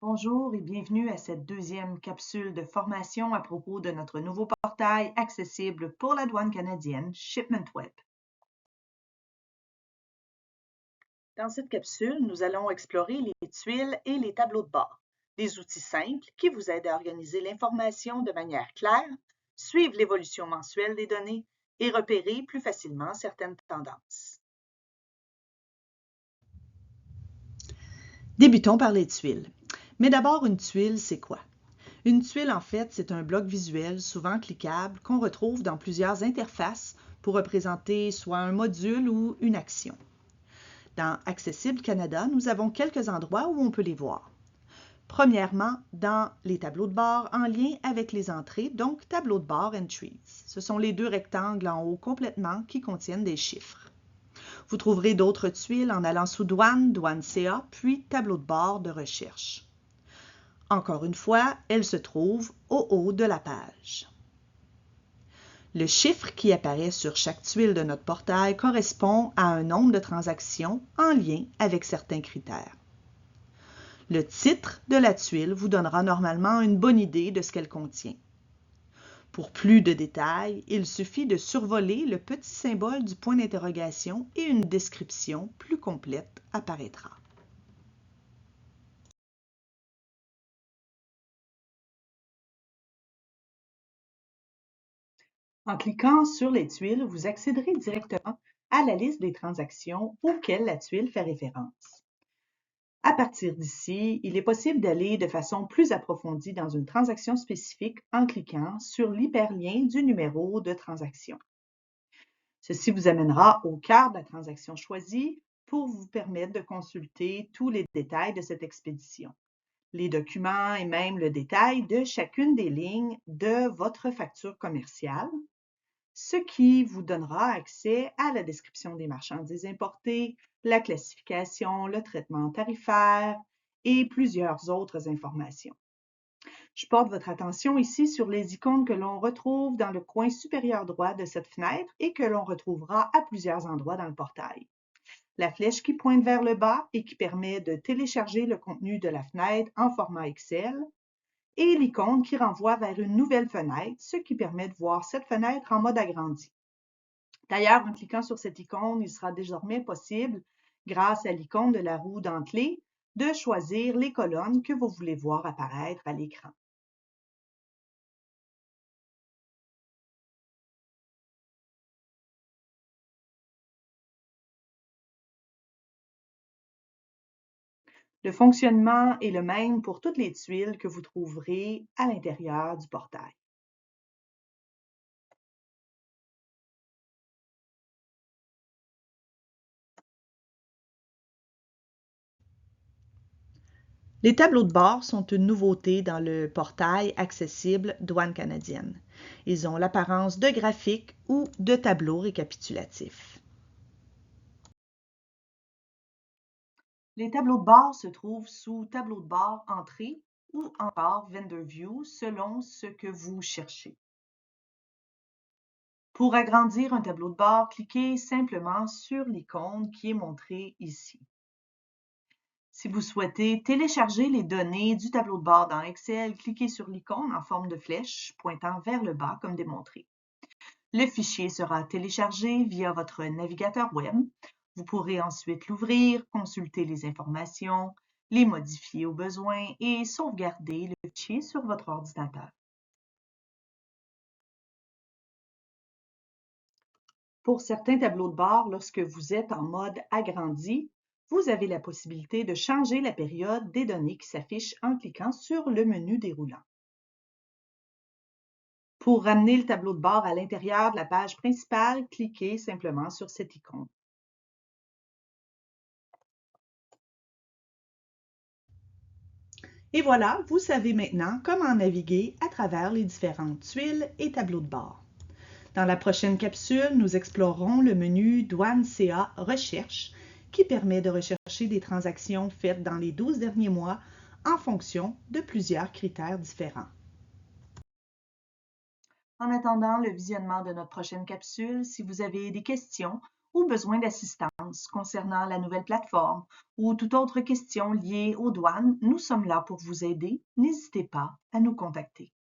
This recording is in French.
Bonjour et bienvenue à cette deuxième capsule de formation à propos de notre nouveau portail accessible pour la douane canadienne, Shipment Web. Dans cette capsule, nous allons explorer les tuiles et les tableaux de bord, des outils simples qui vous aident à organiser l'information de manière claire, suivre l'évolution mensuelle des données et repérer plus facilement certaines tendances. Débutons par les tuiles. Mais d'abord, une tuile, c'est quoi? Une tuile, en fait, c'est un bloc visuel souvent cliquable qu'on retrouve dans plusieurs interfaces pour représenter soit un module ou une action. Dans Accessible Canada, nous avons quelques endroits où on peut les voir. Premièrement, dans les tableaux de bord en lien avec les entrées, donc tableau de bord Entries. Ce sont les deux rectangles en haut complètement qui contiennent des chiffres. Vous trouverez d'autres tuiles en allant sous Douane, Douane CA, puis Tableau de bord de recherche. Encore une fois, elles se trouvent au haut de la page. Le chiffre qui apparaît sur chaque tuile de notre portail correspond à un nombre de transactions en lien avec certains critères. Le titre de la tuile vous donnera normalement une bonne idée de ce qu'elle contient. Pour plus de détails, il suffit de survoler le petit symbole du point d'interrogation et une description plus complète apparaîtra. En cliquant sur les tuiles, vous accéderez directement à la liste des transactions auxquelles la tuile fait référence. À partir d'ici, il est possible d'aller de façon plus approfondie dans une transaction spécifique en cliquant sur l'hyperlien du numéro de transaction. Ceci vous amènera au cœur de la transaction choisie pour vous permettre de consulter tous les détails de cette expédition, les documents et même le détail de chacune des lignes de votre facture commerciale, ce qui vous donnera accès à la description des marchandises importées, la classification, le traitement tarifaire et plusieurs autres informations. Je porte votre attention ici sur les icônes que l'on retrouve dans le coin supérieur droit de cette fenêtre et que l'on retrouvera à plusieurs endroits dans le portail. La flèche qui pointe vers le bas et qui permet de télécharger le contenu de la fenêtre en format Excel et l'icône qui renvoie vers une nouvelle fenêtre, ce qui permet de voir cette fenêtre en mode agrandi. D'ailleurs, en cliquant sur cette icône, il sera désormais possible, grâce à l'icône de la roue dentelée, de choisir les colonnes que vous voulez voir apparaître à l'écran. Le fonctionnement est le même pour toutes les tuiles que vous trouverez à l'intérieur du portail. Les tableaux de bord sont une nouveauté dans le portail accessible Douane canadienne. Ils ont l'apparence de graphiques ou de tableaux récapitulatifs. Les tableaux de bord se trouvent sous tableau de bord entrée ou encore Vendor View selon ce que vous cherchez. Pour agrandir un tableau de bord, cliquez simplement sur l'icône qui est montrée ici. Si vous souhaitez télécharger les données du tableau de bord dans Excel, cliquez sur l'icône en forme de flèche pointant vers le bas comme démontré. Le fichier sera téléchargé via votre navigateur web. Vous pourrez ensuite l'ouvrir, consulter les informations, les modifier au besoin et sauvegarder le fichier sur votre ordinateur. Pour certains tableaux de bord, lorsque vous êtes en mode agrandi, vous avez la possibilité de changer la période des données qui s'affichent en cliquant sur le menu déroulant. Pour ramener le tableau de bord à l'intérieur de la page principale, cliquez simplement sur cette icône. Et voilà, vous savez maintenant comment naviguer à travers les différentes tuiles et tableaux de bord. Dans la prochaine capsule, nous explorerons le menu Douane CA Recherche qui permet de rechercher des transactions faites dans les 12 derniers mois en fonction de plusieurs critères différents. En attendant le visionnement de notre prochaine capsule, si vous avez des questions ou besoin d'assistance concernant la nouvelle plateforme ou toute autre question liée aux douanes, nous sommes là pour vous aider. N'hésitez pas à nous contacter.